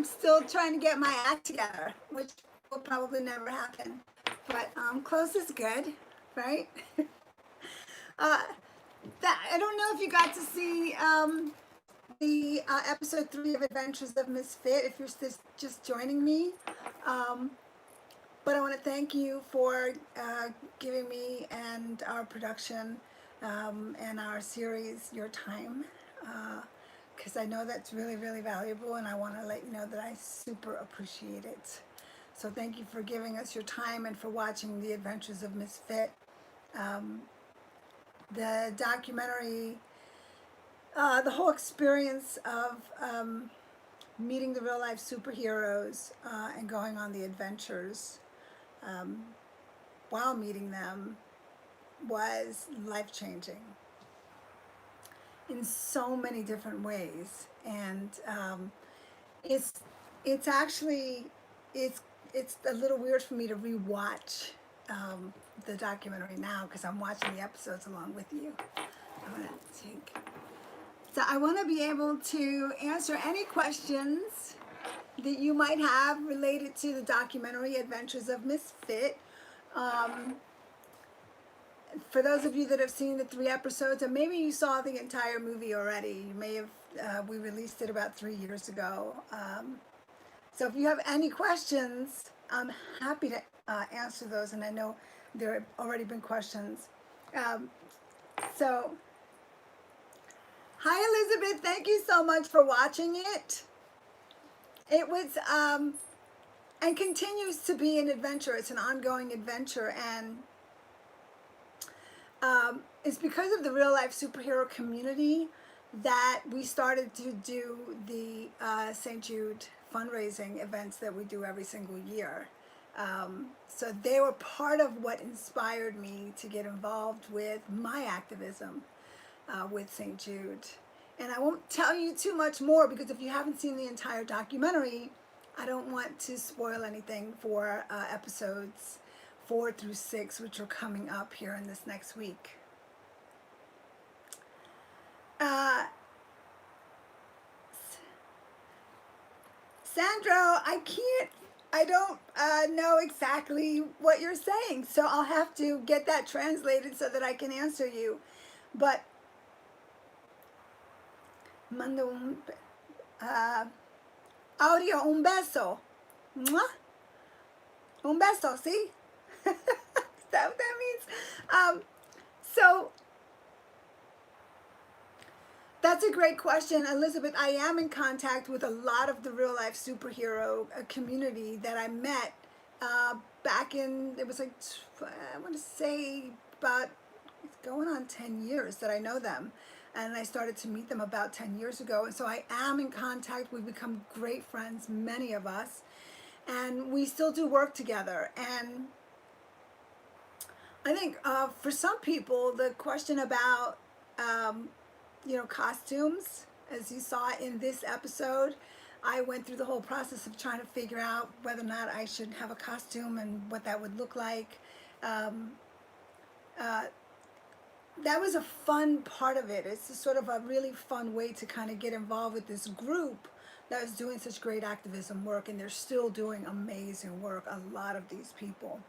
I'm still trying to get my act together, which will probably never happen. But close is good, right? uh, I don't know if you got to see the episode 3 of Adventures of Misfit, if you're just joining me. But I want to thank you for giving me and our production and our series your time, because I know that's really, really valuable, and I want to let you know that I super appreciate it. So thank you for giving us your time and for watching The Adventures of Misfit. The documentary, the whole experience of meeting the real life superheroes and going on the adventures while meeting them was life-changing in so many different ways. And it's actually it's a little weird for me to rewatch the documentary now, because I'm watching the episodes along with you. So I want to be able to answer any questions that you might have related to the documentary Adventures of Misfit. For those of you that have seen the 3 episodes, and maybe you saw the entire movie already, you may have, we released it about 3 years ago. So if you have any questions, I'm happy to answer those, and I know there have already been questions. So, hi Elizabeth, thank you so much for watching it. It was, and continues to be an adventure. It's an ongoing adventure, and it's because of the real life superhero community that we started to do the St. Jude fundraising events that we do every single year. So they were part of what inspired me to get involved with my activism with St. Jude. And I won't tell you too much more, because if you haven't seen the entire documentary, I don't want to spoil anything for episodes 4 through 6, which are coming up here in this next week. Sandro, I don't know exactly what you're saying, so I'll have to get that translated so that I can answer you. But mando audio un beso. Mwah. Un beso, see? Is that what that means? So that's a great question, Elizabeth. I am in contact with a lot of the real life superhero community that I met back in, it was like, I want to say about, it's going on 10 years that I know them. And I started to meet them about 10 years ago. And so I am in contact. We've become great friends, many of us. And we still do work together. And I think for some people, the question about, costumes, as you saw in this episode, I went through the whole process of trying to figure out whether or not I should have a costume and what that would look like. That was a fun part of it. It's sort of a really fun way to kind of get involved with this group that is doing such great activism work, and they're still doing amazing work, a lot of these people.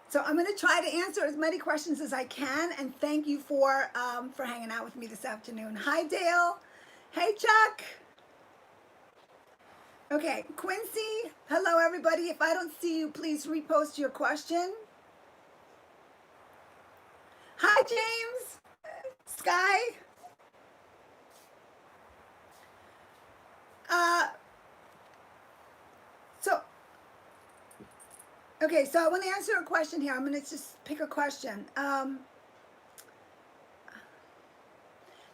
So I'm going to try to answer as many questions as I can, and thank you for hanging out with me this afternoon. Hi, Dale. Hey, Chuck. Okay, Quincy. Hello, everybody. If I don't see you, please repost your question. Hi, James. Sky. Okay, so I want to answer a question here. I'm going to just pick a question. How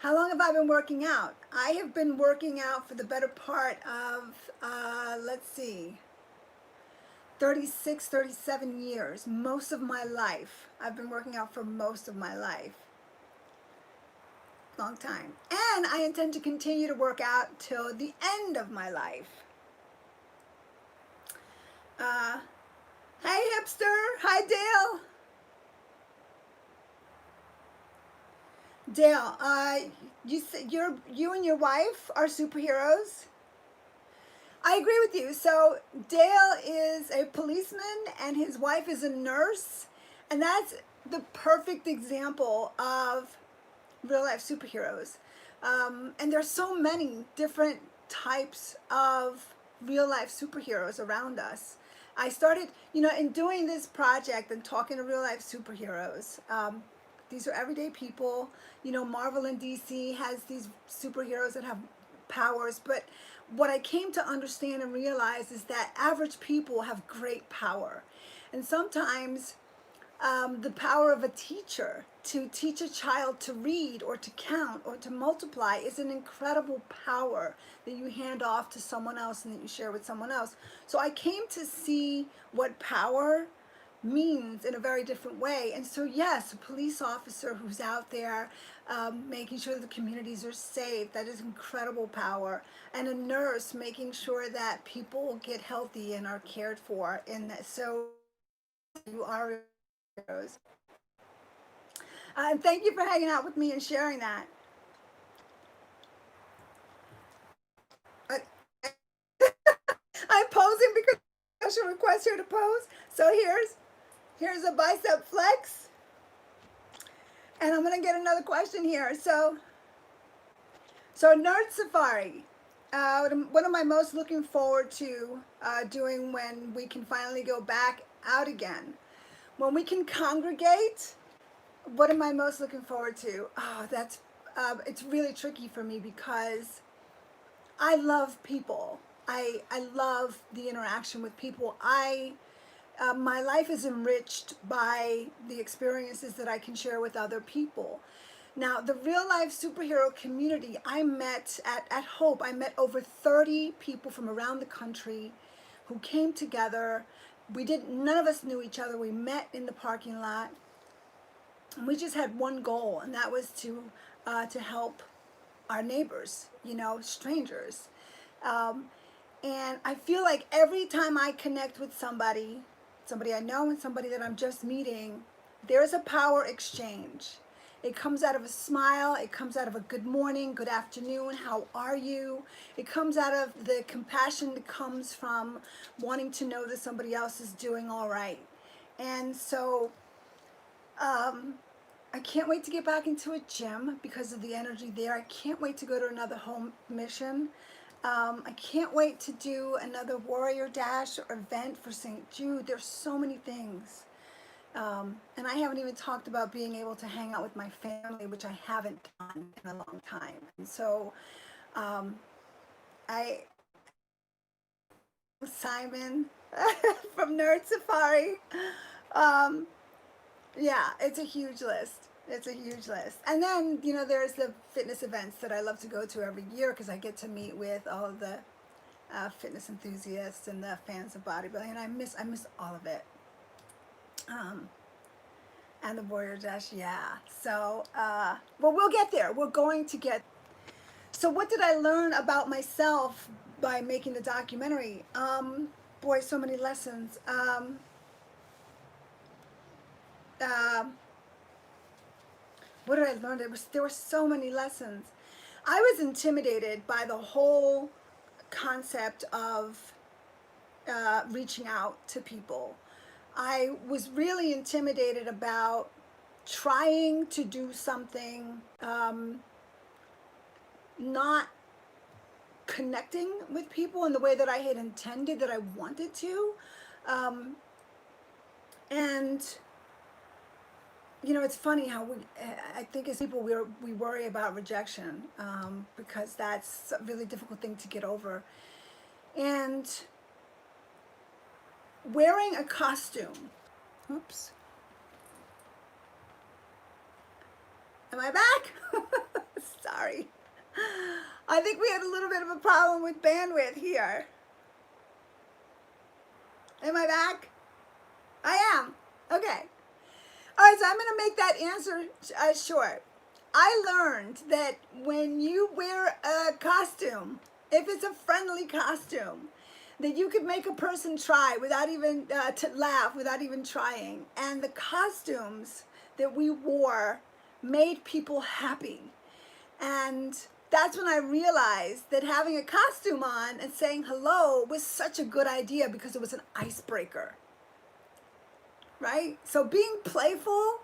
long have I been working out? I have been working out for the better part of, let's see, 36, 37 years. Most of my life. I've been working out for most of my life. Long time. And I intend to continue to work out till the end of my life. Hey, hipster. Hi, Dale. Dale, you and your wife are superheroes. I agree with you. So Dale is a policeman and his wife is a nurse, and that's the perfect example of real life superheroes. And there's so many different types of real life superheroes around us. I started, in doing this project and talking to real life superheroes. These are everyday people. Marvel and DC has these superheroes that have powers, but what I came to understand and realize is that average people have great power. And sometimes the power of a teacher to teach a child to read or to count or to multiply is an incredible power that you hand off to someone else and that you share with someone else. So I came to see what power means in a very different way. And so, yes, a police officer who's out there making sure the communities are safe, that is incredible power. And a nurse making sure that people get healthy and are cared for. And so you are heroes. And thank you for hanging out with me and sharing that. I, I'm posing because special request here to pose. So here's a bicep flex, and I'm gonna get another question here. So nerd safari. What am I most looking forward to doing when we can finally go back out again? When we can congregate, what am I most looking forward to? Oh, that's it's really tricky for me because I love people. I love the interaction with people. My life is enriched by the experiences that I can share with other people. Now, the real life superhero community, I met at Hope, I met over 30 people from around the country who came together. None of us knew each other. We met in the parking lot. And we just had one goal, and that was to help our neighbors, strangers. Um, and I feel like every time I connect with somebody I know and somebody that I'm just meeting, there's a power exchange. It comes out of a smile. It comes out of a good morning, good afternoon, how are you? It comes out of the compassion that comes from wanting to know that somebody else is doing all right. And so I can't wait to get back into a gym because of the energy there. I can't wait to go to another home mission. I can't wait to do another Warrior Dash or event for St. Jude. There's so many things. And I haven't even talked about being able to hang out with my family, which I haven't done in a long time. And so um, I, Simon from Nerd Safari, um, yeah, it's a huge list. It's a huge list. And then, there's the fitness events that I love to go to every year because I get to meet with all of the fitness enthusiasts and the fans of bodybuilding, and I miss all of it. Um, and the Warrior Dash, yeah. So, well, we'll get there. We're going to get. So, what did I learn about myself by making the documentary? Boy, so many lessons. Uh, what did I learn? There were so many lessons. I was intimidated by the whole concept of reaching out to people. I was really intimidated about trying to do something, not connecting with people in the way that I had intended, that I wanted to. And it's funny how I think as people, we worry about rejection because that's a really difficult thing to get over. And wearing a costume. Oops. Am I back? Sorry. I think we had a little bit of a problem with bandwidth here. Am I back? I am. Okay. All right, so I'm going to make that answer short. I learned that when you wear a costume, if it's a friendly costume, that you could make a person try without even, to laugh without even trying. And the costumes that we wore made people happy. And that's when I realized that having a costume on and saying hello was such a good idea because it was an icebreaker, right? So being playful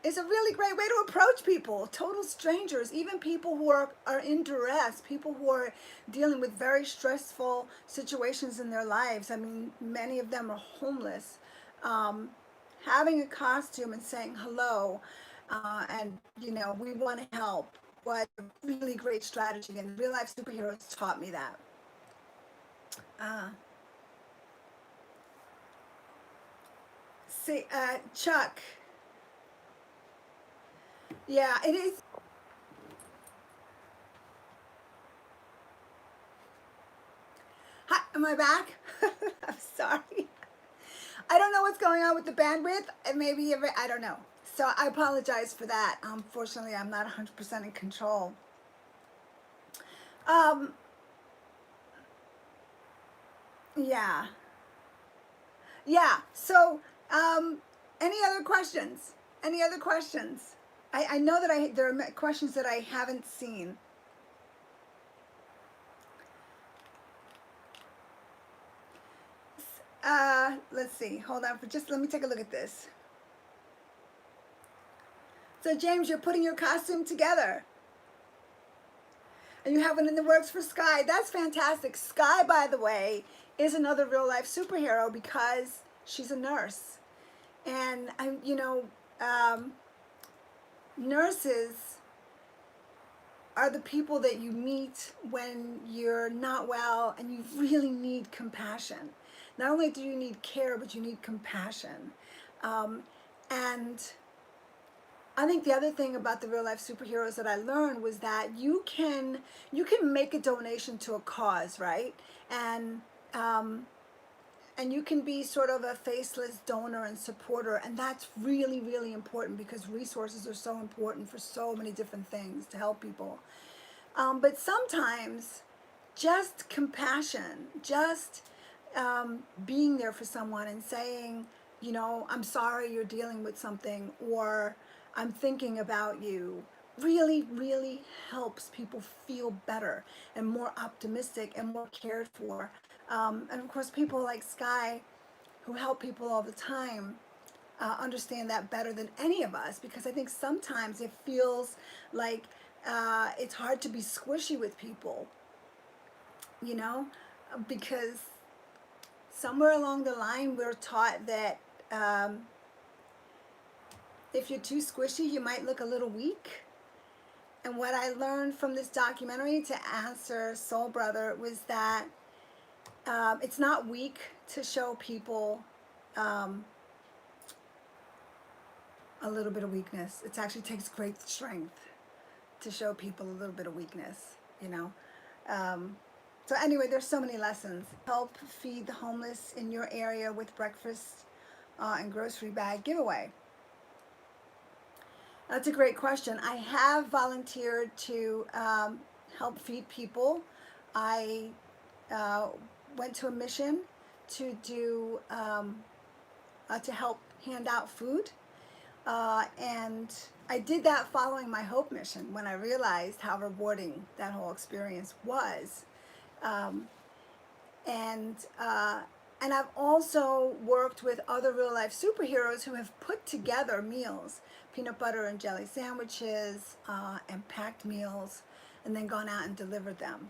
is a really great way to approach people, total strangers, even people who are in duress, people who are dealing with very stressful situations in their lives. I mean, many of them are homeless. Having a costume and saying hello, and, you know, we want to help, was a really great strategy, and real life superheroes taught me that. Uh, Chuck, yeah, it is. Hi, am I back? I'm sorry. I don't know what's going on with the bandwidth. Maybe, I don't know. So I apologize for that. Fortunately, I'm not 100% in control. Um, yeah. Yeah. So, any other questions? Any other questions? I know that there are questions that I haven't seen. Let's see. Hold on for just, let me take a look at this. So James, you're putting your costume together. And you have one in the works for Sky. That's fantastic. Sky, by the way, is another real life superhero because she's a nurse. And nurses are the people that you meet when you're not well and you really need compassion. Not only do you need care, but you need compassion. And I think the other thing about the real life superheroes that I learned was that you can make a donation to a cause, right? And you can be sort of a faceless donor and supporter, and that's really, really important because resources are so important for so many different things to help people. But sometimes just compassion, just being there for someone and saying, you know, I'm sorry you're dealing with something, or I'm thinking about you, really, really helps people feel better and more optimistic and more cared for. And of course, people like Sky, who help people all the time, understand that better than any of us, because I think sometimes it feels like it's hard to be squishy with people, you know, because somewhere along the line we're taught that if you're too squishy, you might look a little weak. And what I learned from this documentary, to answer Soul Brother, was that it's not weak to show people a little bit of weakness. It actually takes great strength to show people a little bit of weakness, you know. So anyway, there's so many lessons. Help feed the homeless in your area with breakfast and grocery bag giveaway. That's a great question. I have volunteered to help feed people. I went to a mission to do to help hand out food, and I did that following my Hope mission when I realized how rewarding that whole experience was. Um, and and I've also worked with other real life superheroes who have put together meals, peanut butter and jelly sandwiches, and packed meals, and then gone out and delivered them.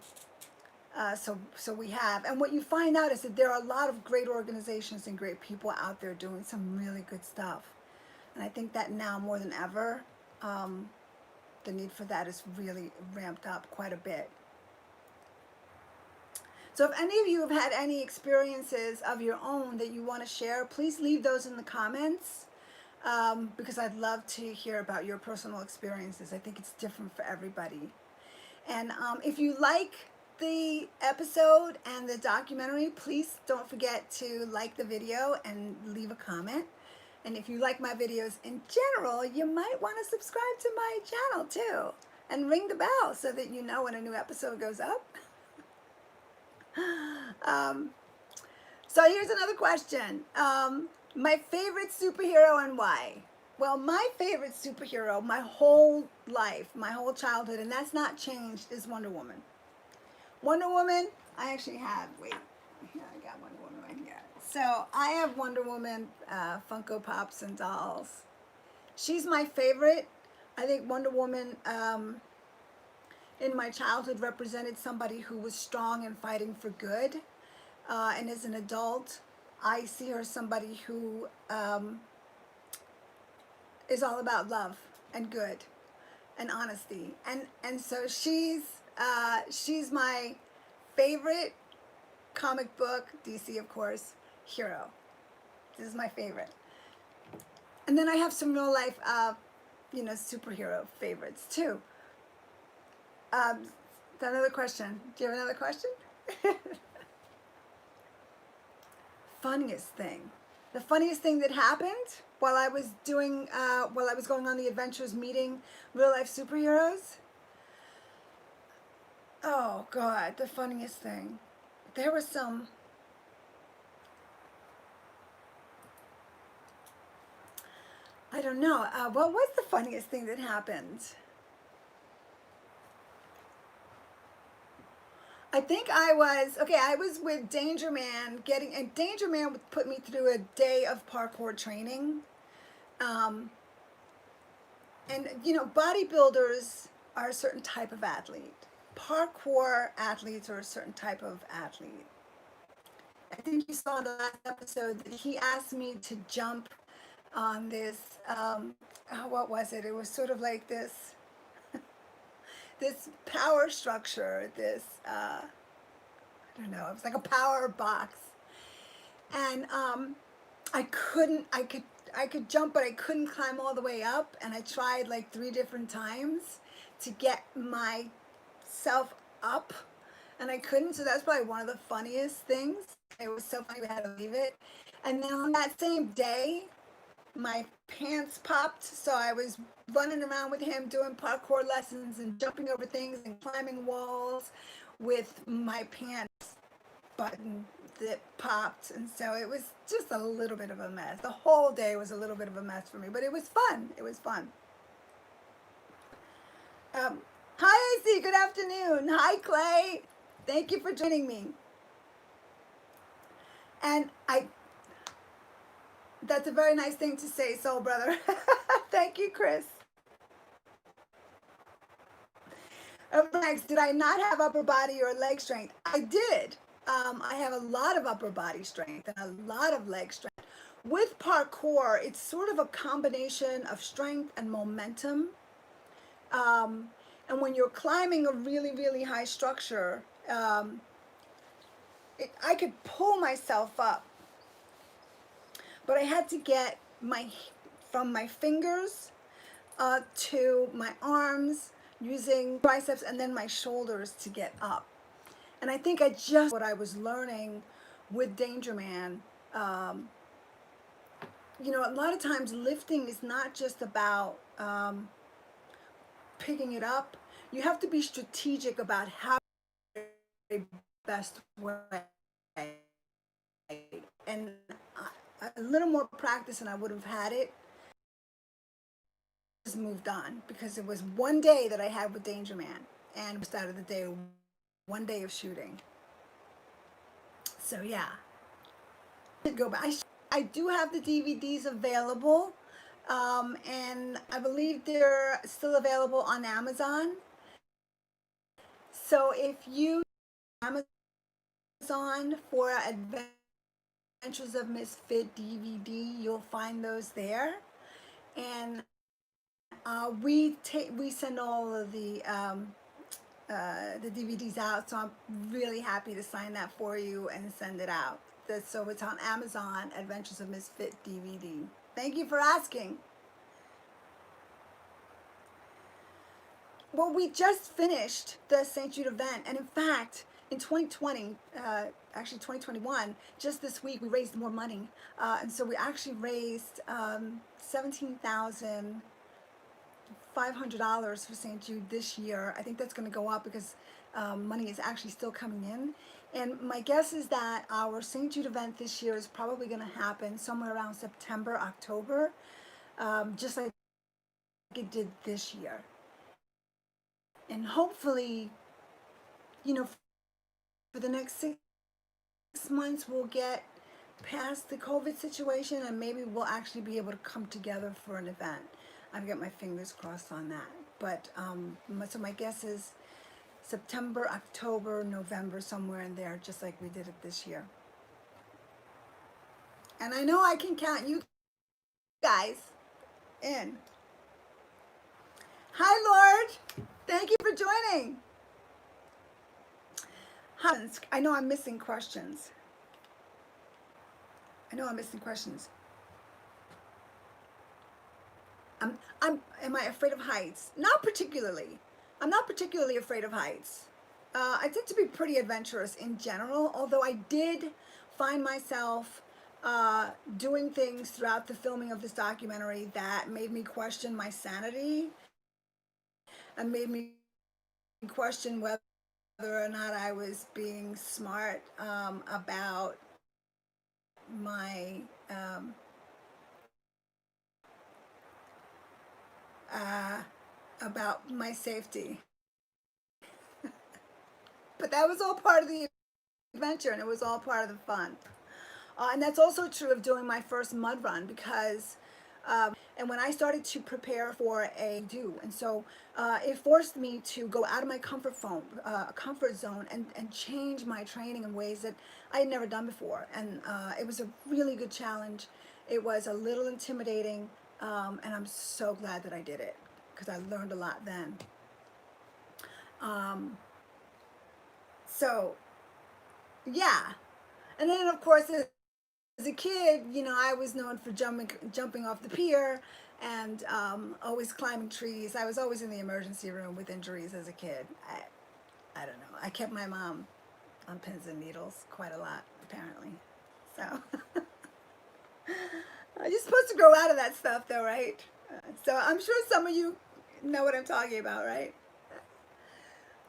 So we have, and what you find out is that there are a lot of great organizations and great people out there doing some really good stuff. And I think that now more than ever, the need for that is really ramped up quite a bit. So if any of you have had any experiences of your own that you want to share, please leave those in the comments, because I'd love to hear about your personal experiences. I think it's different for everybody. And if you like the episode and the documentary, please don't forget to like the video and leave a comment. And if you like my videos in general, you might want to subscribe to my channel too, and ring the bell so that you know when a new episode goes up. So here's another question. My favorite superhero and why? Well, my favorite superhero, my whole life, my whole childhood, and that's not changed, is Wonder Woman. Wonder Woman, I actually have, wait, here, I got Wonder Woman right here. So I have Wonder Woman Funko Pops and dolls. She's my favorite. I think Wonder Woman in my childhood represented somebody who was strong and fighting for good. And as an adult, I see her as somebody who is all about love and good and honesty. And so she's my favorite comic book, DC of course, hero. This is my favorite. And then I have some real life, superhero favorites too. Another question. Do you have another question? Funniest thing. The funniest thing that happened while I was going on the adventures meeting real life superheroes. Oh God, the funniest thing. There was some. I don't know. What was the funniest thing that happened? I think I was with Danger Man and Danger Man would put me through a day of parkour training. And bodybuilders are a certain type of athlete. Parkour athletes are a certain type of athlete. I think you saw in the last episode that he asked me to jump on this, what was it? It was sort of like this power structure, I don't know, it was like a power box. And I could jump, but I couldn't climb all the way up. And I tried like 3 different times to get myself up, and I couldn't. So that's probably one of the funniest things. It was so funny we had to leave it. And then on that same day, my pants popped, so I was running around with him doing parkour lessons and jumping over things and climbing walls with my pants button that popped, and so it was just a little bit of a mess. The whole day was a little bit of a mess for me, but it was fun. It was fun. Hi, Icy. Good afternoon. Hi, Clay. Thank you for joining me. And that's a very nice thing to say, soul brother. Thank you, Chris. Next, did I not have upper body or leg strength? I did. I have a lot of upper body strength and a lot of leg strength. With parkour, it's sort of a combination of strength and momentum. And when you're climbing a really, really high structure, I could pull myself up, but I had to get from my fingers to my arms using biceps and then my shoulders to get up. And I think what I was learning with Danger Man. A lot of times lifting is not just about picking it up. You have to be strategic about how the best way. And a little more practice and I would have had it. Just moved on because it was one day that I had with Danger Man, and just out of the day, one day of shooting. So yeah, go back. I do have the DVDs available, and I believe they're still available on Amazon. So if you Amazon for Adventures of Misfit DVD, you'll find those there. And we send all of the DVDs out, so I'm really happy to sign that for you and send it out. So it's on Amazon, Adventures of Misfit DVD. Thank you for asking. Well, we just finished the St. Jude event, and in fact, in 2020, actually 2021, just this week, we raised more money. And so we actually raised $17,500 for St. Jude this year. I think that's going to go up because money is actually still coming in. And my guess is that our St. Jude event this year is probably going to happen somewhere around September, October. just like it did this year. And hopefully, you know, for the next 6 months, we'll get past the COVID situation and maybe we'll actually be able to come together for an event. I've got my fingers crossed on that. But so my guess is September, October, November, somewhere in there, just like we did it this year. And I know I can count you guys in. Hi, Lord. Thank you for joining. I know I'm missing questions. Am I afraid of heights? Not particularly. I'm not particularly afraid of heights. I tend to be pretty adventurous in general, although I did find myself doing things throughout the filming of this documentary that made me question my sanity and made me question whether or not I was being smart about my safety. But that was all part of the adventure, and it was all part of the fun. And that's also true of doing my first mud run, because and when I started to prepare for and so it forced me to go out of my comfort zone and change my training in ways that I had never done before. And it was a really good challenge. It was a little intimidating, and I'm so glad that I did it, because I learned a lot then. So, yeah. And then, of course, as a kid, I was known for jumping off the pier and always climbing trees. I was always in the emergency room with injuries as a kid. I don't know. I kept my mom on pins and needles quite a lot, apparently. So, you're supposed to grow out of that stuff, though, right? So I'm sure some of you know what I'm talking about, right?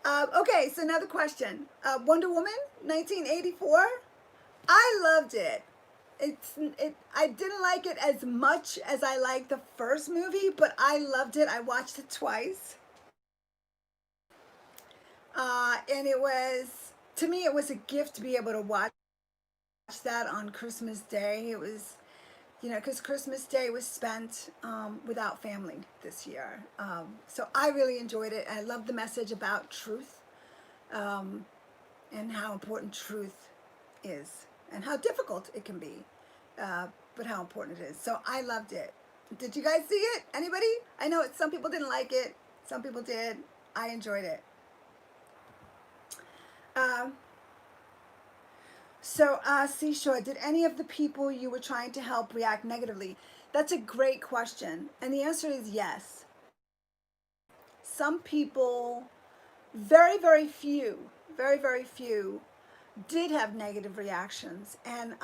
Okay, so another question. Wonder Woman, 1984. I loved it. I didn't like it as much as I liked the first movie, but I loved it. I watched it twice. And to me, it was a gift to be able to watch that on Christmas Day. It was, because Christmas Day was spent without family this year. So I really enjoyed it. I loved the message about truth, and how important truth is, and how difficult it can be, but how important it is. So I loved it. Did you guys see it? Anybody? I know some people didn't like it. Some people did. I enjoyed it. Seashore, did any of the people you were trying to help react negatively? That's a great question. And the answer is yes. Some people, very, very few, did have negative reactions. And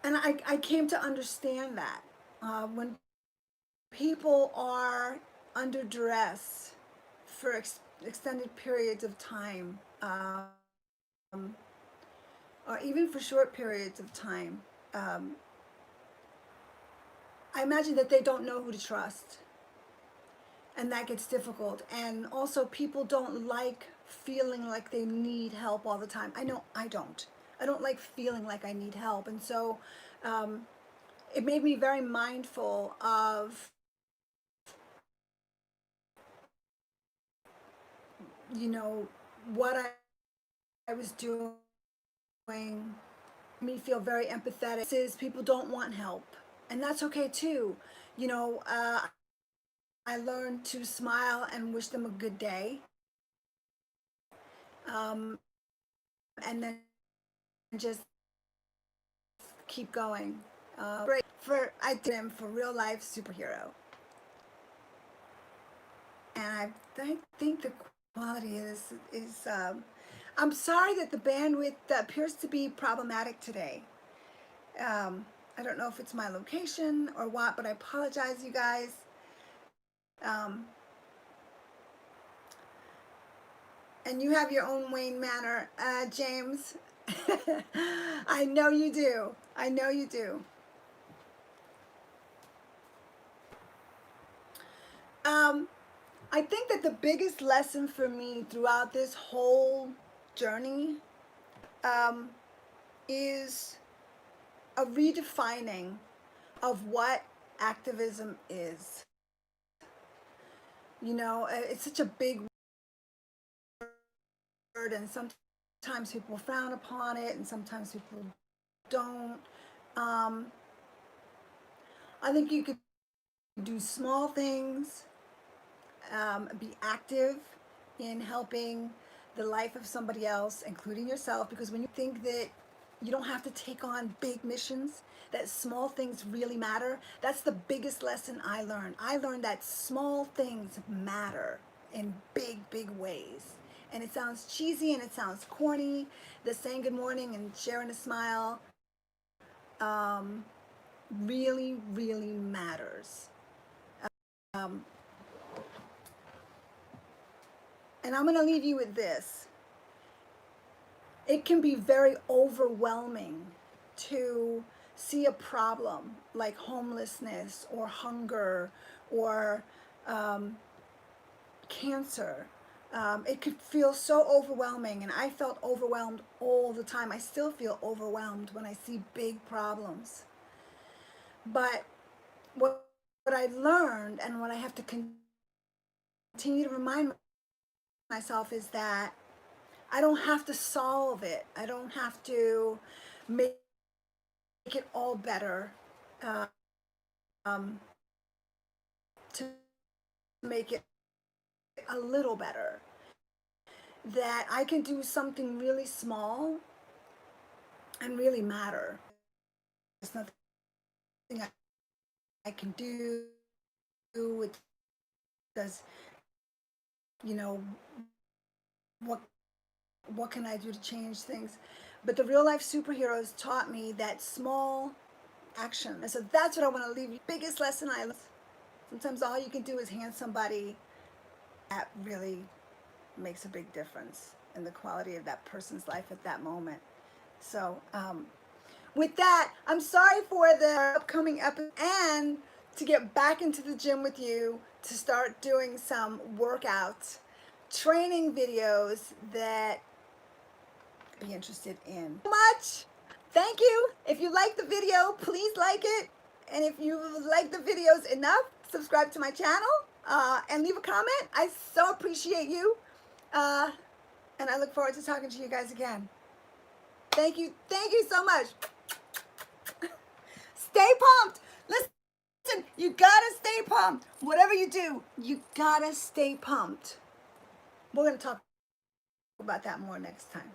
I came to understand that when people are under duress for extended periods of time, or even for short periods of time, I imagine that they don't know who to trust. And that gets difficult. And also, people don't like feeling like they need help all the time. I know I don't. I don't like feeling like I need help. And so it made me very mindful of, what I was doing. Made me feel very empathetic. People don't want help. And that's okay too. I learned to smile and wish them a good day. And then just keep going. I did him for real life superhero. And I think the quality is I'm sorry that the bandwidth appears to be problematic today. I don't know if it's my location or what, but I apologize, you guys. And you have your own Wayne Manor, James. I know you do. I think that the biggest lesson for me throughout this whole journey um, is a redefining of what activism is. You know, it's such a big word, and sometimes people frown upon it, and sometimes people don't. Um, I think you could do small things, be active in helping the life of somebody else, including yourself, because when you think that you don't have to take on big missions, that small things really matter. That's the biggest lesson I learned. I learned that small things matter in big, big ways. And it sounds cheesy and it sounds corny, the saying good morning and sharing a smile um, really, really matters. Um, and I'm going to leave you with this. It can be very overwhelming to see a problem like homelessness or hunger or cancer. It could feel so overwhelming, and I felt overwhelmed all the time. I still feel overwhelmed when I see big problems. But what I learned and what I have to continue to remind myself is that I don't have to solve it. I don't have to make it all better, um, to make it a little better. That I can do something really small and really matter. There's nothing I can do. It does, you know, what what can I do to change things? But the real life superheroes taught me that small action. And so that's what I want to leave you. Biggest lesson I learned. Sometimes all you can do is hand somebody that really makes a big difference in the quality of that person's life at that moment. So with that, I'm sorry for the upcoming episode, and to get back into the gym with you to start doing some workouts, training videos that be interested in. Much. Thank you. If you like the video, please like it. And if you like the videos enough, subscribe to my channel and leave a comment. I so appreciate you. And I look forward to talking to you guys again. Thank you. Thank you so much. Stay pumped. Listen, you gotta stay pumped. Whatever you do, you gotta stay pumped. We're going to talk about that more next time.